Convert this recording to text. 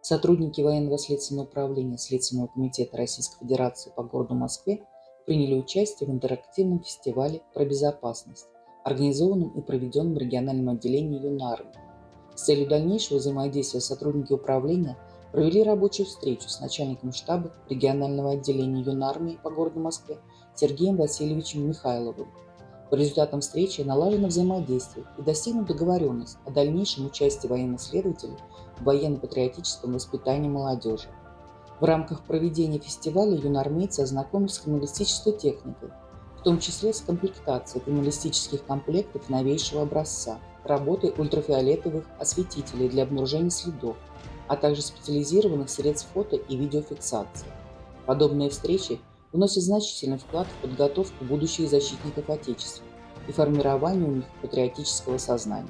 Сотрудники военного следственного управления Следственного комитета Российской Федерации по городу Москве приняли участие в интерактивном фестивале про безопасность, организованном и проведенном в региональном отделении ЮНАРМИ. С целью дальнейшего взаимодействия сотрудники управления провели рабочую встречу с начальником штаба регионального отделения ЮНАРМИ по городу Москве Сергеем Васильевичем Михайловым. По результатам встречи налажено взаимодействие и достигнута договоренность о дальнейшем участии военных следователей в военно-патриотическом воспитании молодежи. В рамках проведения фестиваля юноармейцы ознакомились с криминалистической техникой, в том числе с комплектацией криминалистических комплектов новейшего образца, работой ультрафиолетовых осветителей для обнаружения следов, а также специализированных средств фото и видеофиксации. Подобные встречи вносят значительный вклад в подготовку будущих защитников Отечества и формирование у них патриотического сознания.